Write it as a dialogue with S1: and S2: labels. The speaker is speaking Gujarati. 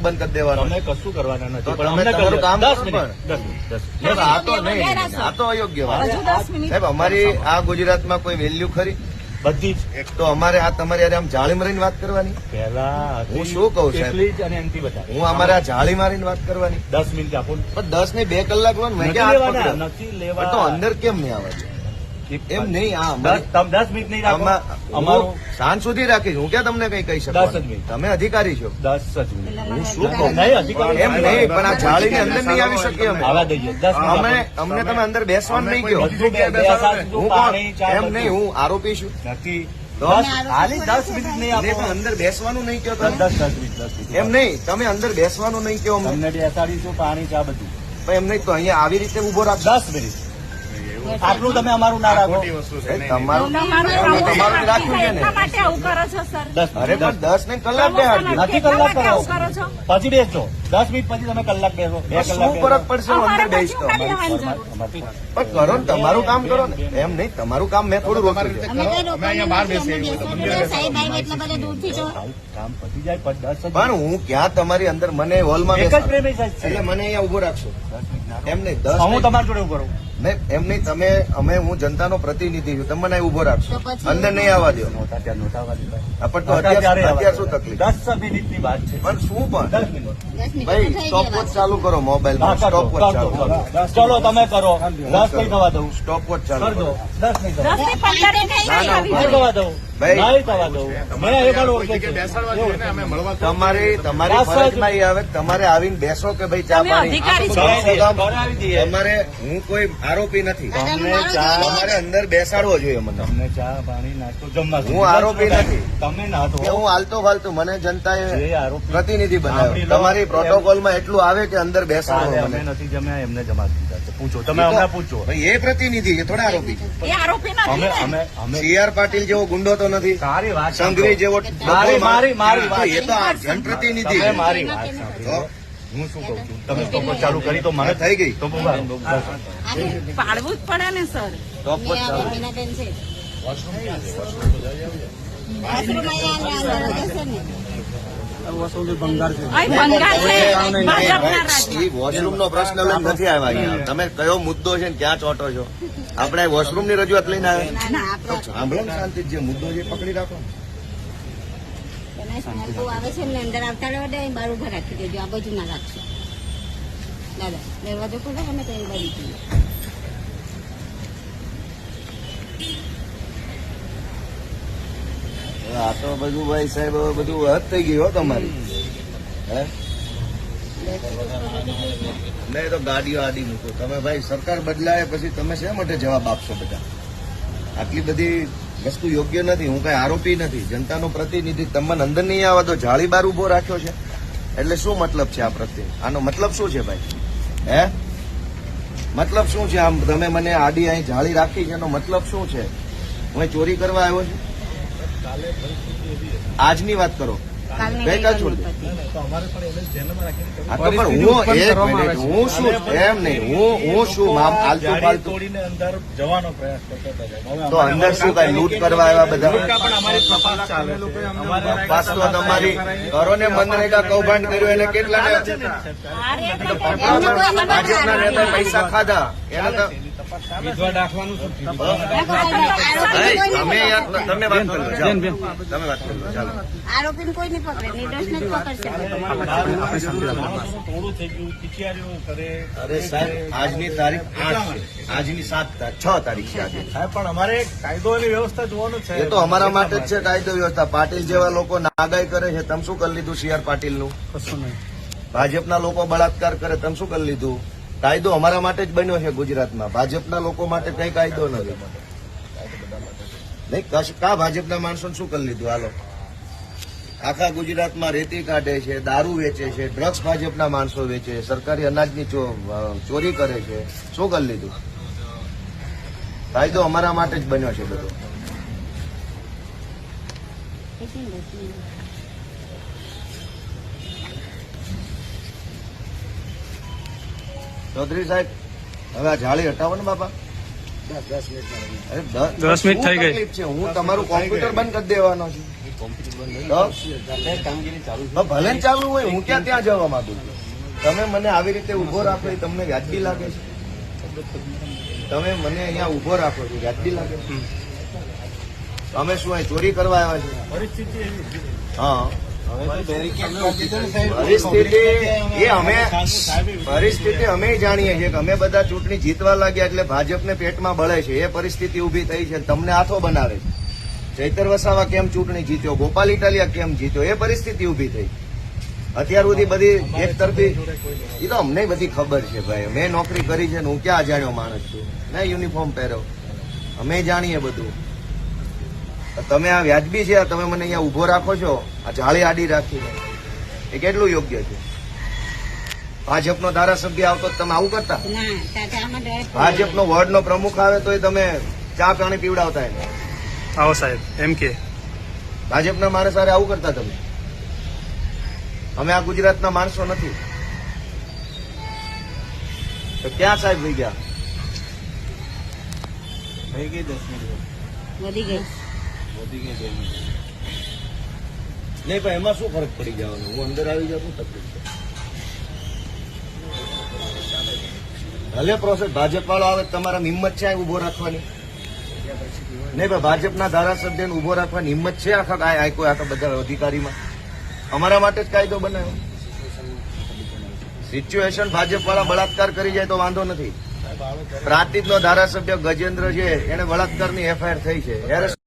S1: બંધ કરી દેવાનો.
S2: તમે કશું કરવાના નથી.
S1: તમે તમારું કામ કરો પણ.
S2: 10 મિનિટ.
S1: આ તો નહીં, આ તો અયોગ્ય વાત. સાહેબ અમારી આ ગુજરાતમાં કોઈ વેલ્યુ ખરી?
S2: બધી જ.
S1: તો અમારે આ તમારી યારે આમ જાળી મારીને વાત કરવાની?
S2: પહેલા
S1: હું શું કહું છું
S2: એટલી જ અને એમથી બતાવે.
S1: હું અમારે આ જાળી મારીને વાત કરવાની?
S2: 10 મિનિટ આપો ને.
S1: પણ 10 ને 2 કલાક વાર મેં
S2: નથી
S1: ક્યાં હાથ
S2: લેવાના,
S1: પકડ્યો?
S2: નથી
S1: પણ
S2: લેવા.
S1: તો અંદર કેમ નહીં આવે છે? એમ નહીં. આ અમારી
S2: 10 મિનિટ નહીં રાખો.
S1: અમારું સાંજ સુધી રાખીશ. હું ક્યાં તમને કઈ કહી
S2: 10 જ
S1: શકું?
S2: મિનિટ.
S1: તમે અધિકારી છો.
S2: 10 જ મિનિટ.
S1: હું શું કહું?
S2: નહીં, અધિકારી
S1: એમ નહીં, પણ આ જાળીની અંદર નહીં આવી શકીએ અમે.
S2: આવા દઈએ. 10 મિનિટ
S1: અમને તમે અંદર બેસવાનું નહીં કહો.
S2: બધું
S1: હું કોણ? એમ નહીં, હું આરોપી છું.
S2: નથી.
S1: તો?
S2: ખાલી 10 મિનિટ નહીં
S1: નહીં,
S2: આપો.
S1: પણ અંદર બેસવાનું નહીં કહો તમે.
S2: 10 મિનિટ.
S1: એમ નહીં, તમે અંદર બેસવાનું નહીં કહો અમને.
S2: તમને બેસાડીશું, પાણી ચા બધું.
S1: પણ એમ નહીં, તો અહીંયા આવી રીતે ઉભો રાખજો.
S2: 10 મિનિટ. આટલું તમે અમારું ના રાખો.
S1: તમારું રાખ્યું છે ને?
S2: 10
S1: અરે પણ 10 ને કલાક બેહાડજો.
S2: નથી કલાક કરો. પછી બેસજો. 10 મિનિટ પછી તમે કલાક બેસો. 2 કલાક
S1: શું ફરક પડશે હું અંદર બેસતો? પણ કરો ને, તમારું કામ કરો ને. એમ નહીં, તમારું કામ મેં થોડું રોક્યું છે.
S2: કામ પતી જાય પછી 10
S1: પણ હું ક્યાં તમારી અંદર મને હોલમાં
S2: એક જ
S1: બેસાડો.
S2: પ્રેમિસાઇઝ છે.
S1: એટલે મને અહીંયા ઉભો રાખશો?
S2: 10 મિનિટ ના
S1: એમ નહીં,
S2: રાખો.
S1: 10
S2: હું તમારી જોડે ઉભો રહું.
S1: નહીં, એમ નહીં, તમે હું જનતાનો પ્રતિનિધિ છું. તમે મને ઉભો રાખશો, અંદર નહીં આવવા દો.
S2: નહોતા ત્યાં નહોતા આવવા દીધા.
S1: પણ તો અત્યારે શું તકલીફ?
S2: 10 મિનિટની વાત છે.
S1: પણ શું પણ
S2: 10 મિનિટ.
S1: ભાઈ સ્ટોપવોચ ચાલુ કરો મોબાઈલમાં. સ્ટોપવોચ ચાલુ કરો.
S2: ચલો તમે કરો. 10 નહીં થવા દઉં.
S1: સ્ટોપવોચ ચાલુ
S2: કરજો.
S1: કરો.
S2: 10 નહીં થવા દઉં.
S1: ના, ના,
S2: નહીં થવા દઉં.
S1: ભાઈ.
S2: નહીં થવા દઉં. મેં એકાદ ઓળખે છે.
S1: તમારી ફરજમાં એ આવે કે તમારે આવીને બેસો કે ભાઈ ચા પાણી.
S2: કરાવી દઈએ.
S1: તમારે હું કોઈ આરોપી નથી.
S2: તમને ચા
S1: તમારે અંદર બેસાડવો જોઈએ મને.
S2: તમને ચા પાણી નાસ્તો જમવા
S1: હું આરોપી નથી.
S2: તમે ના તો
S1: કે હું હાલતો ફાલતું મને જનતાએ
S2: જે આરોપી
S1: પ્રતિનિધિ બનાવ્યો.
S2: સાંભળી લો.
S1: તમારી પ્રોટોકોલમાં એટલું આવે કે અંદર
S2: કાલે
S1: બેસાડવો
S2: અમે
S1: મને.
S2: નથી જમ્યા એમને જમા દીધા છે. પૂછો તમે હમણાં પૂછો.
S1: ભાઈ એ પ્રતિનિધિ છે, થોડા આરોપી છે.
S2: અમે અમે અમે
S1: CR પાટીલ જેવો ગુંડો તો નથી.
S2: સારી વાત
S1: સંઘવી જેવો
S2: મારી વાત.
S1: એ તો આ જનપ્રતિનિધિ
S2: તમે
S1: છે.
S2: મારી વાત સાંભળો. હું શું કઉ છું તમે સ્ટોપ ચાલુ કરી તો મને
S1: થઈ ગઈ.
S2: તો
S3: પાડવું જ પડે ને સર.
S1: સ્ટોપવોચ ચાલુ. વોશરૂમ નો પ્રશ્ન લઈને નથી આવ્યા અહીંયા. તમે કયો મુદ્દો છે ને ક્યાં ચોટો છો? આપણે વોશરૂમ ની રજૂઆત લઈને આવ્યા. સાંભળો ને શાંતિ, જે મુદ્દો છે એ પકડી રાખો.
S4: આવે છે એમને અંદર આવતા રહેવા દે, બાર ઉભા રાખી દેજો. આ બાજુ ના રાખશો દાદા. દરવાજો ખોલો અને કઈ બાજુ જઈએ.
S1: આ તો બધું ભાઈ સાહેબ બધું હદ થઈ ગયું હો તમારી. હે નહીં તો ગાડીઓ આડી મૂકો તમે. ભાઈ સરકાર બદલાય પછી તમે શા માટે જવાબ આપશો બધા? આટલી બધી વસ્તુ યોગ્ય નથી. હું કઈ આરોપી નથી, જનતાનો પ્રતિનિધિ. તમને અંદર નહીં આવવા તો જાળી બાર ઉભો રાખ્યો છે એટલે શું મતલબ છે આ પ્રત્યે? આનો મતલબ શું છે ભાઈ? હે મતલબ શું છે? આમ તમે મને આડી અહીં જાળી રાખી છે એનો મતલબ શું છે? હું ચોરી કરવા આવ્યો છું? આજની વાત કરો, ગઈકાલ છોડી દો. હા તો પણ હું એક મિનિટ, હું શું એમ નહીં, હું શું આમ આલતું પાલતું
S2: તોડીને અંદર જવાનો પ્રયાસ કરતો હતો.
S1: તો અંદર શું કઈ લૂંટ કરવા આવ્યા બધા?
S2: પણ અમારી તપાસ ચાલે છે.
S1: તપાસ તો તમારી કરો ને. મનરેગા કૌભાંડ કર્યું એને કેટલા ભાજપના નેતાએ પૈસા ખાધા એને તો
S2: વિધવા દાખવાનું શું થયું?
S1: તમે યાર તમે વાત કરો. જાઓ. તમે વાત કરો. ચાલો.
S4: આરોપીને કોઈ નહીં પકડે, નિર્દોષને જ પકડશે.
S2: થોડું થઈ ગયું ખીચિયારીઓ કરે.
S1: અરે સાહેબ આજની તારીખ 8 છે. આજની 6 તારીખ છે આજે.
S2: સાહેબ પણ અમારે કાયદો અને વ્યવસ્થા જોવાનું છે.
S1: એ તો અમારા માટે જ છે કાયદો વ્યવસ્થા. પાટીલ જેવા લોકો નાગાઈ કરે છે, તમે શું કરી લીધું? CR પાટીલનું.
S2: કશું નહીં.
S1: ભાજપના લોકો બળાત્કાર કરે, તમે શું કરી લીધું? કાયદો અમારા માટે જ બન્યો છે ગુજરાતમાં. ભાજપના લોકો માટે કઈ કાયદો નથી. નહીં કા ભાજપના માણસોને શું કરી લીધું? હાલો, આખા ગુજરાતમાં રેતી કાઢે છે, દારૂ વેચે છે, ડ્રગ્સ ભાજપના માણસો વેચે, સરકારી અનાજની ચોરી કરે છે. શું કરી લીધું? કાયદો અમારા માટે જ બન્યો છે બધો. ચૌધરી સાહેબ હવે આ જાળી હટાવો ને બાપા. અરે
S3: 10 મિનિટ થઈ ગઈ.
S1: શું તકલીફ છે? હું તમારું કોમ્પ્યુટર બંધ કરી દેવાનો છું.
S2: કામગીરી ચાલુ
S1: તો ભલે ને ચાલુ હોય, હું ક્યાં ત્યાં જવા માંગુ છું. તમે મને આવી રીતે ઉભો રાખો એ તમને વ્યાજબી લાગે છે? તમે મને અહીંયા ઉભો રાખો છો, વ્યાજબી લાગે છે? અમે શું અહીં ચોરી કરવા આવ્યા છે? હા, પરિસ્થિતિ અમે જાણીએ છીએ કે અમે બધા ચૂંટણી જીતવા લાગ્યા એટલે ભાજપને પેટમાં બળે છે. એ પરિસ્થિતિ ઉભી થઈ છે. તમને હાથો બનાવે છે. ચૈતર વસાવા કેમ ચૂંટણી જીત્યો, ગોપાલ ઇટાલિયા કેમ જીત્યો, એ પરિસ્થિતિ ઉભી થઈ. અત્યાર સુધી બધી એક તરફી એ તો અમને બધી ખબર છે ભાઈ. મેં નોકરી કરી છે ને હું ક્યાં અજાણ્યો માણસ છું? મેં યુનિફોર્મ પહેર્યો, અમે જાણીએ બધું. તમે આ વ્યાજબી છે? તમે મને અહીંયા ઉભો રાખો છો આ જાળી આડી રાખીને, એ કેટલું યોગ્ય છે? ભાજપનો ધારાસભ્ય આવતો તો તમે આવું કરતા?
S4: ના તાતા આમાં ડર
S1: ભાજપનો વોર્ડનો પ્રમુખ આવે તોય તમે ચા પાણી પીવડાવતા એને?
S3: આવો સાહેબ એમ કે
S1: ભાજપના માણસ હારે આવું કરતા તમે? અમે આ ગુજરાતના માણસો નથી તો ક્યાં સાહેબ વહી ગયા?
S2: થઈ ગઈ 10 મિનિટ
S4: વધી ગઈ.
S2: વધી ગઈ 2 મિનિટ.
S1: નહીં પણ એમાં શું ફરક પડી જવાનો? હું અંદર આવી જાઉં, શું તકલીફ છે? ભલે પ્રોસેસ ભાજપ વાળો આવે તો તમારા હિંમત છે ઉભો રાખવાની? નહીં ભાઈ, ભાજપના ધારાસભ્યને ઉભો રાખવાની હિંમત છે આખા કોઈ આખા બધા અધિકારીમાં? અમારા માટે જ કાયદો બનાવ્યો. સિચ્યુએશન ભાજપ વાળા બળાત્કાર કરી જાય તો વાંધો નથી. પ્રાંતિજનો ધારાસભ્ય ગજેન્દ્ર છે એને બળાત્કારની એફઆઈઆર થઈ છે.